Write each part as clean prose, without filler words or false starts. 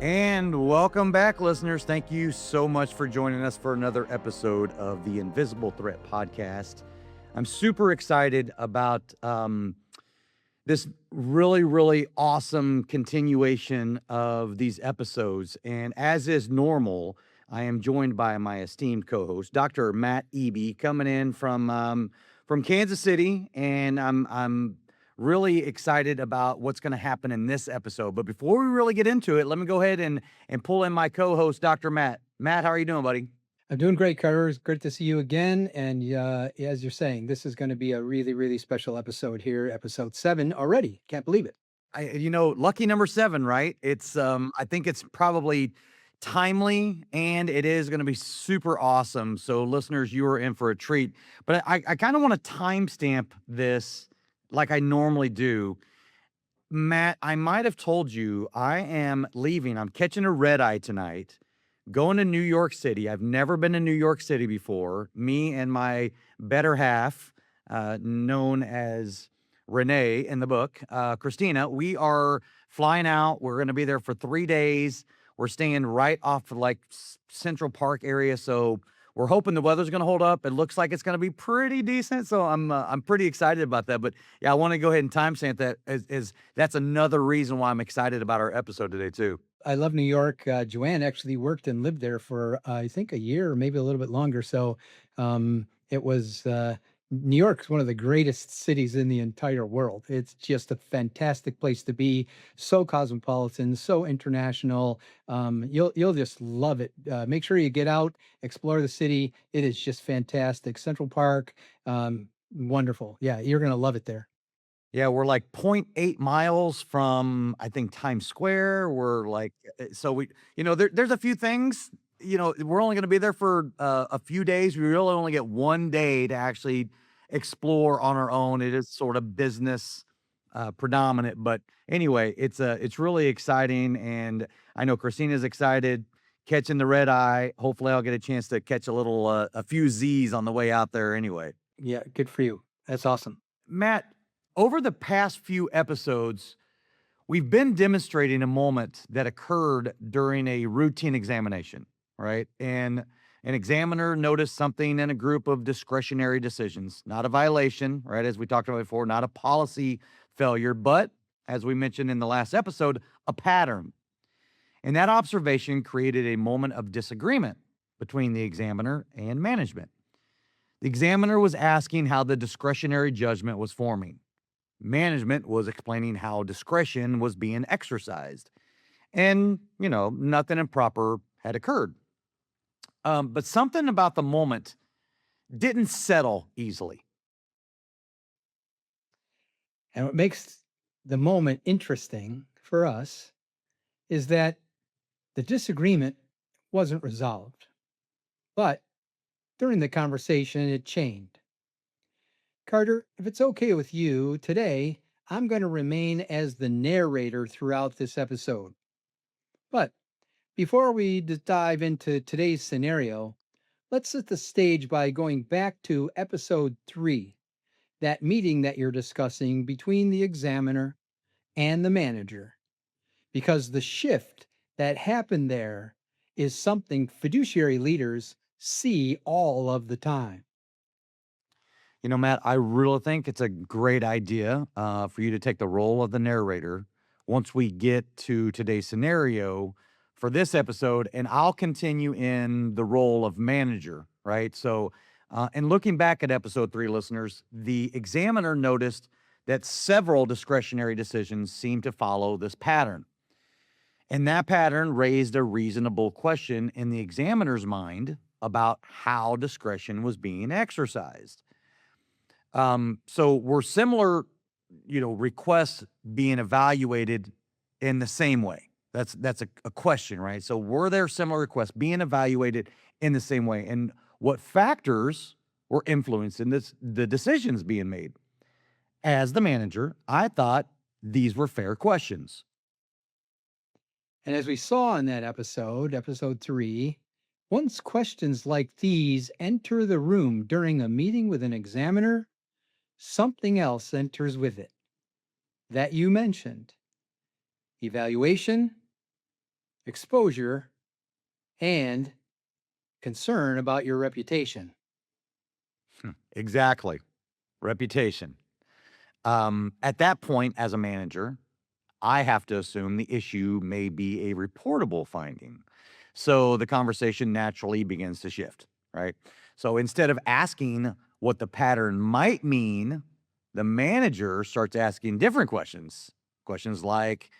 And welcome back, listeners. Thank you so much for joining us for another episode of the Invisible Threat Podcast. I'm super excited about this really awesome continuation of these episodes. And as is normal, I am joined by my esteemed co-host, Dr. Matt Eby, coming in from Kansas City, and I'm really excited about what's going to happen in this episode. But before we really get into it, let me go ahead and pull in my co-host, Dr. Matt. Matt, how are you doing, buddy? I'm doing great, Carter. It's great to see you again. And as you're saying, this is going to be a really special episode here, episode 7 already. Can't believe it. Lucky number 7, right? It's I think it's probably timely and it is going to be super awesome. So listeners, you are in for a treat. But I kind of want to timestamp this like I normally do. Matt, I might have told you I am leaving. I'm catching a red eye tonight, going to New York City. I've never been to New York City before. Me and my better half, known as Renee in the book, Christina, we are flying out. We're going to be there for 3 days. We're staying right off of like Central Park area. So we're hoping the weather's going to hold up. It looks like it's going to be pretty decent. So I'm pretty excited about that. But yeah, I want to go ahead and timestamp that as that's another reason why I'm excited about our episode today too. I love New York. Joanne actually worked and lived there for, I think, a year or maybe a little bit longer. So it was New York's one of the greatest cities in the entire world. It's just a fantastic place to be. So cosmopolitan, so international. You'll just love it. Make sure you get out, explore the city. It is just fantastic. Central Park, wonderful. Yeah, you're gonna love it there. Yeah, we're like zero point 0.8 miles from, I think, Times Square. We're like, so there's a few things, we're only going to be there for a few days. We really only get 1 day to actually explore on our own. It is sort of business predominant, but anyway, it's really exciting. And I know Christina's excited catching the red eye. Hopefully I'll get a chance to catch a few Z's on the way out there anyway. Yeah, good for you. That's awesome. Matt, over the past few episodes, we've been demonstrating a moment that occurred during a routine examination, right? And an examiner noticed something in a group of discretionary decisions, not a violation, right? As we talked about before, not a policy failure, but as we mentioned in the last episode, a pattern. And that observation created a moment of disagreement between the examiner and management. The examiner was asking how the discretionary judgment was forming. Management was explaining how discretion was being exercised. And, nothing improper had occurred. But something about the moment didn't settle easily. And what makes the moment interesting for us is that the disagreement wasn't resolved, but during the conversation, it changed. Carter, if it's okay with you, today I'm going to remain as the narrator throughout this episode. But before we dive into today's scenario, let's set the stage by going back to episode 3, that meeting that you're discussing between the examiner and the manager, because the shift that happened there is something fiduciary leaders see all of the time. Matt, I really think it's a great idea for you to take the role of the narrator once we get to today's scenario for this episode, and I'll continue in the role of manager, right? So, and looking back at episode 3, listeners, the examiner noticed that several discretionary decisions seemed to follow this pattern. And that pattern raised a reasonable question in the examiner's mind about how discretion was being exercised. So were similar, requests being evaluated in the same way? That's a question, right? So were there similar requests being evaluated in the same way? And what factors were influencing the decisions being made? As the manager, I thought these were fair questions. And as we saw in that episode 3, once questions like these enter the room during a meeting with an examiner, something else enters with it that you mentioned: evaluation exposure, and concern about your reputation. Exactly. Reputation. At that point, as a manager, I have to assume the issue may be a reportable finding. So the conversation naturally begins to shift, right? So instead of asking what the pattern might mean, the manager starts asking different questions. Questions like,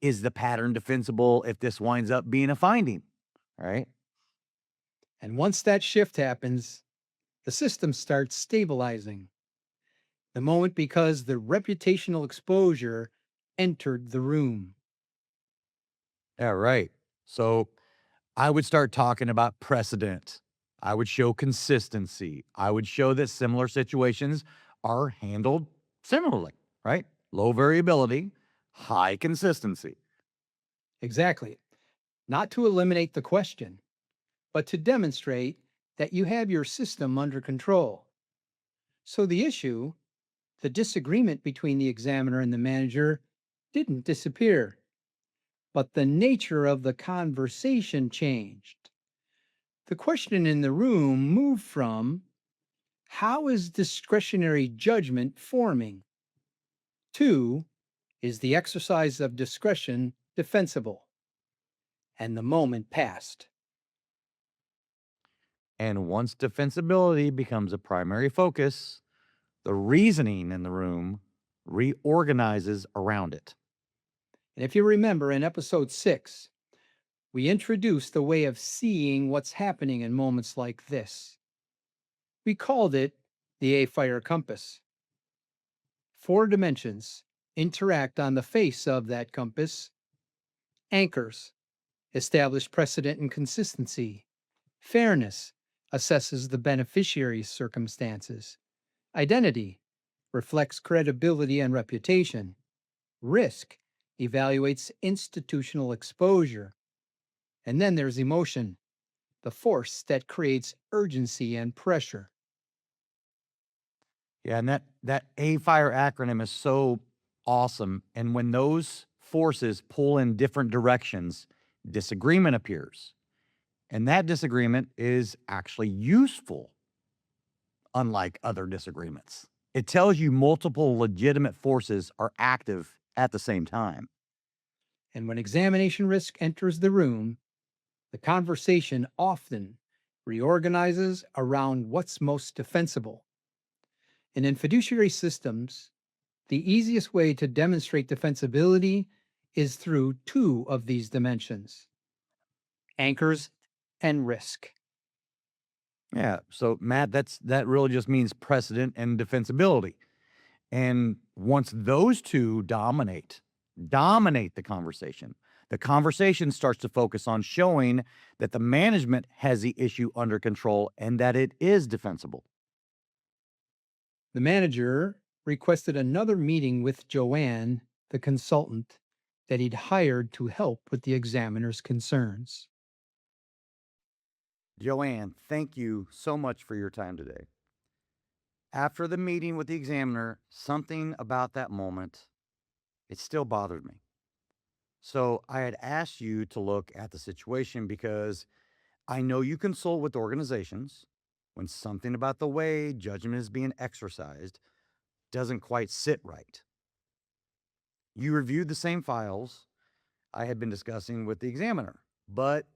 is the pattern defensible if this winds up being a finding, right? And once that shift happens, the system starts stabilizing. The moment because the reputational exposure entered the room. Yeah, right. So I would start talking about precedent. I would show consistency. I would show that similar situations are handled similarly, right? Low variability, high consistency. Exactly. Not to eliminate the question, but to demonstrate that you have your system under control. So the issue, the disagreement between the examiner and the manager, didn't disappear, but the nature of the conversation changed. The question in the room moved from how is discretionary judgment forming to is the exercise of discretion defensible? And the moment passed. And once defensibility becomes a primary focus, the reasoning in the room reorganizes around it. And if you remember in episode 6, we introduced the way of seeing what's happening in moments like this. We called it the A-fire compass. 4 dimensions interact on the face of that compass. Anchors establish precedent and consistency. Fairness assesses the beneficiary's circumstances. Identity reflects credibility and reputation. Risk evaluates institutional exposure. And then there's emotion, the force that creates urgency and pressure. Yeah, and that A-FIRE acronym is so awesome. And when those forces pull in different directions, disagreement appears. And that disagreement is actually useful, unlike other disagreements. It tells you multiple legitimate forces are active at the same time. And when examination risk enters the room, the conversation often reorganizes around what's most defensible. And in fiduciary systems, the easiest way to demonstrate defensibility is through 2 of these dimensions: anchors and risk. Yeah. So Matt, that really just means precedent and defensibility. And once those two dominate the conversation starts to focus on showing that the management has the issue under control and that it is defensible. The manager requested another meeting with Joanne, the consultant that he'd hired to help with the examiner's concerns. Joanne, thank you so much for your time today. After the meeting with the examiner, something about that moment, it still bothered me. So I had asked you to look at the situation because I know you consult with organizations when something about the way judgment is being exercised doesn't quite sit right. You reviewed the same files I had been discussing with the examiner, but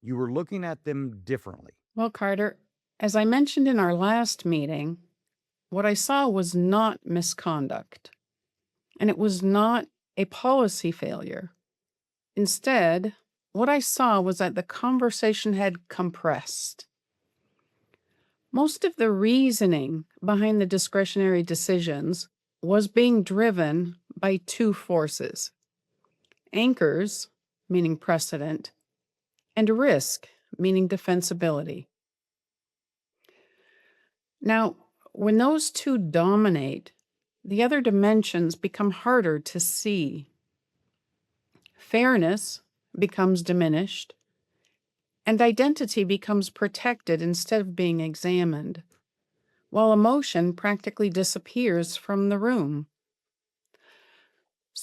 you were looking at them differently. Well, Carter, as I mentioned in our last meeting, what I saw was not misconduct, and it was not a policy failure. Instead, what I saw was that the conversation had compressed. Most of the reasoning behind the discretionary decisions was being driven by 2 forces: anchors, meaning precedent, and risk, meaning defensibility. Now, when those 2 dominate, the other dimensions become harder to see. Fairness becomes diminished, and identity becomes protected instead of being examined, while emotion practically disappears from the room.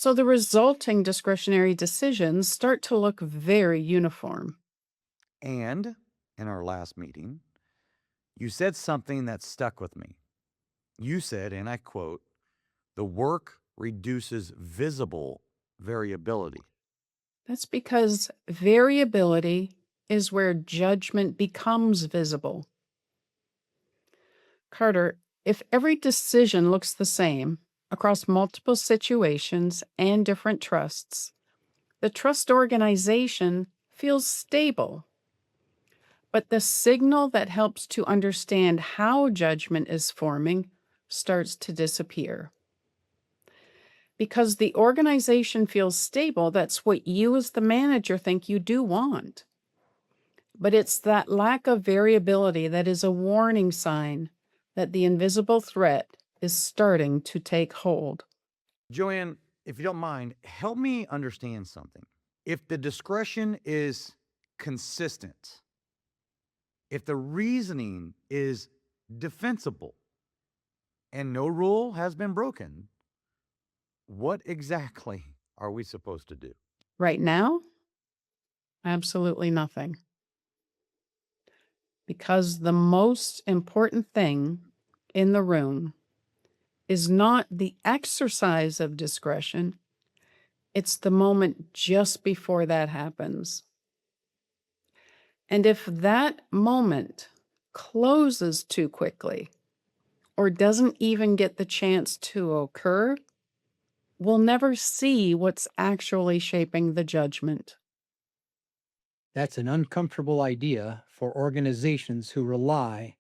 So the resulting discretionary decisions start to look very uniform. And in our last meeting, you said something that stuck with me. You said, and I quote, the work reduces visible variability. That's because variability is where judgment becomes visible. Carter, if every decision looks the same across multiple situations and different trusts, the trust organization feels stable. But the signal that helps to understand how judgment is forming starts to disappear. Because the organization feels stable, that's what you as the manager think you do want. But it's that lack of variability that is a warning sign that the invisible threat is starting to take hold. Joanne, if you don't mind, help me understand something. If the discretion is consistent, if the reasoning is defensible, and no rule has been broken, what exactly are we supposed to do? Right now, absolutely nothing. Because the most important thing in the room is not the exercise of discretion, it's the moment just before that happens. And if that moment closes too quickly or doesn't even get the chance to occur, we'll never see what's actually shaping the judgment. That's an uncomfortable idea for organizations who rely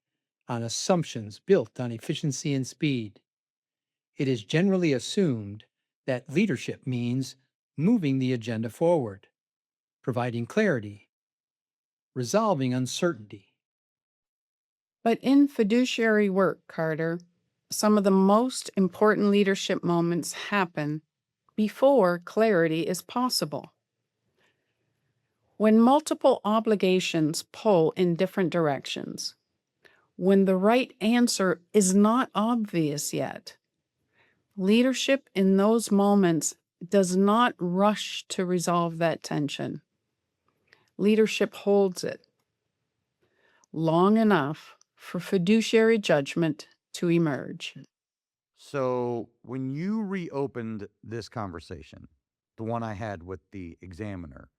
on assumptions built on efficiency and speed. It is generally assumed that leadership means moving the agenda forward, providing clarity, resolving uncertainty. But in fiduciary work, Carter, some of the most important leadership moments happen before clarity is possible. When multiple obligations pull in different directions, when the right answer is not obvious yet, leadership in those moments does not rush to resolve that tension. Leadership holds it long enough for fiduciary judgment to emerge. So, when you reopened this conversation, the one I had with the examiner,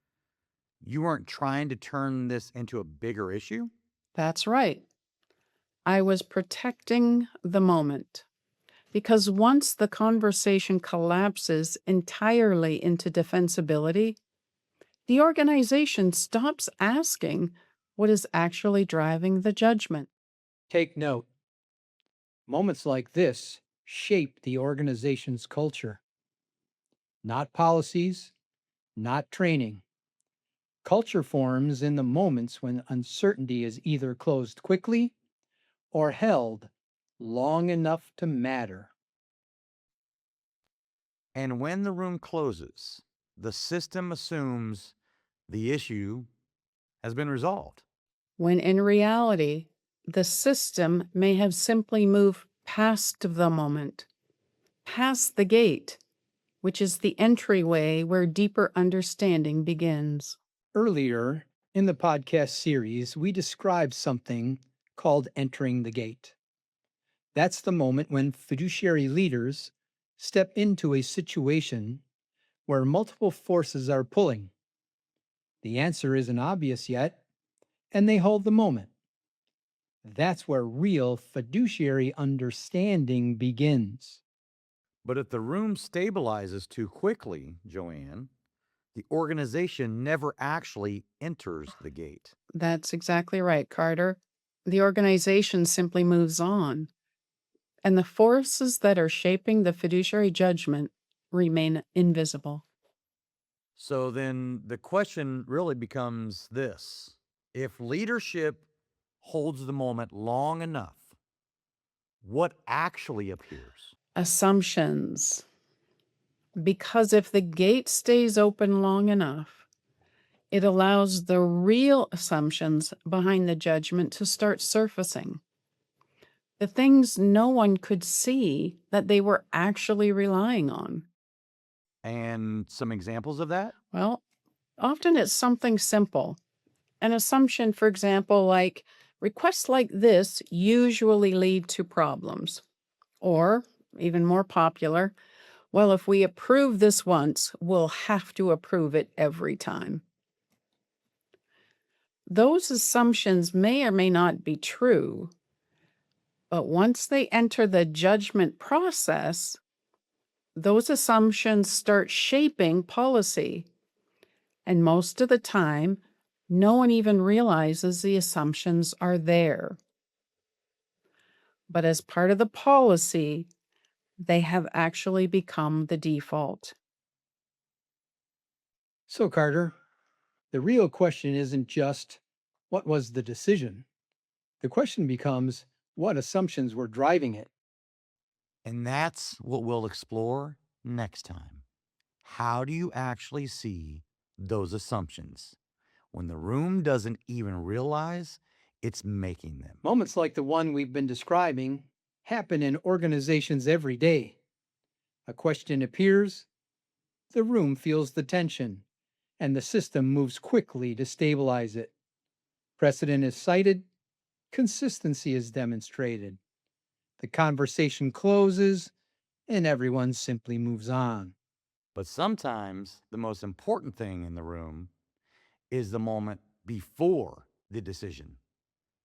you weren't trying to turn this into a bigger issue? That's right. I was protecting the moment because once the conversation collapses entirely into defensibility, the organization stops asking what is actually driving the judgment. Take note, moments like this shape the organization's culture, not policies, not training. Culture forms in the moments when uncertainty is either closed quickly or held long enough to matter. And when the room closes, the system assumes the issue has been resolved. When in reality, the system may have simply moved past the moment, past the gate, which is the entryway where deeper understanding begins. Earlier in the podcast series, we described something called entering the gate. That's the moment when fiduciary leaders step into a situation where multiple forces are pulling. The answer isn't obvious yet, and they hold the moment. That's where real fiduciary understanding begins. But if the room stabilizes too quickly, Joanne, the organization never actually enters the gate. That's exactly right, Carter. The organization simply moves on, and the forces that are shaping the fiduciary judgment remain invisible. So then the question really becomes this: if leadership holds the moment long enough, what actually appears? Assumptions. Because if the gate stays open long enough, it allows the real assumptions behind the judgment to start surfacing. The things no one could see that they were actually relying on. And some examples of that? Well, often it's something simple. An assumption, for example, like requests like this usually lead to problems. Or, even more popular, well, if we approve this once, we'll have to approve it every time. Those assumptions may or may not be true, but once they enter the judgment process, those assumptions start shaping policy. And most of the time, no one even realizes the assumptions are there. But as part of the policy, they have actually become the default. So, Carter, the real question isn't just what was the decision? The question becomes what assumptions were driving it. And that's what we'll explore next time. How do you actually see those assumptions when the room doesn't even realize it's making them? Moments like the one we've been describing happen in organizations every day. A question appears, the room feels the tension, and the system moves quickly to stabilize it. Precedent is cited, consistency is demonstrated. The conversation closes, and everyone simply moves on. But sometimes the most important thing in the room is the moment before the decision,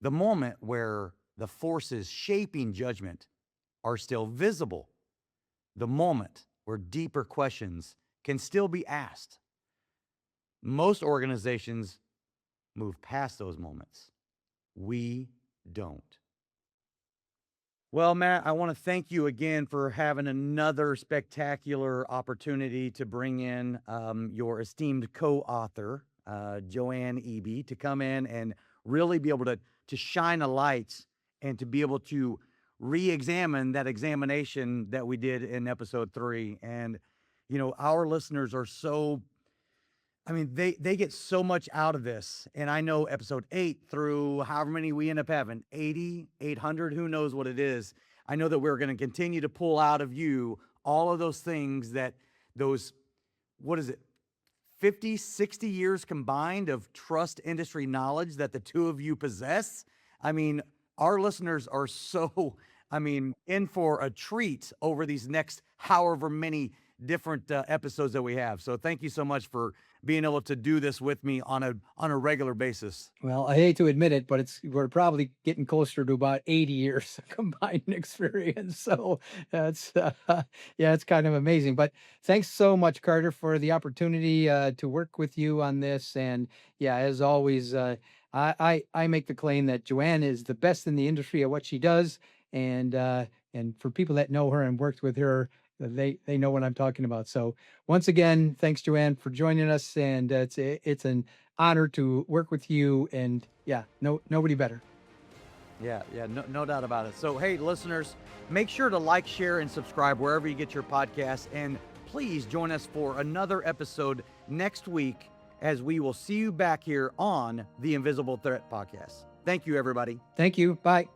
the moment where the forces shaping judgment are still visible, the moment where deeper questions can still be asked. Most organizations move past those moments. We don't. Well, Matt, I want to thank you again for having another spectacular opportunity to bring in your esteemed co-author, Joanne Eby, to come in and really be able to shine a light and to be able to re-examine that examination that we did in episode 3. And, our listeners are so they get so much out of this. And I know episode 8 through however many we end up having, 80, 800, who knows what it is. I know that we're going to continue to pull out of you all of those things what is it, 50, 60 years combined of trust industry knowledge that the two of you possess. Our listeners are so, in for a treat over these next however many different episodes that we have. So thank you so much for being able to do this with me on a regular basis. Well, I hate to admit it, but we're probably getting closer to about 80 years of combined experience. So that's yeah, it's kind of amazing. But thanks so much, Carter, for the opportunity to work with you on this. And yeah, as always, I make the claim that Joanne is the best in the industry at what she does. And for people that know her and worked with her, they know what I'm talking about. So once again, thanks, Joanne, for joining us. And it's an honor to work with you. And yeah, nobody better. Yeah, no doubt about it. So, hey, listeners, make sure to like, share, and subscribe wherever you get your podcasts. And please join us for another episode next week as we will see you back here on the Invisible Threat Podcast. Thank you, everybody. Thank you. Bye.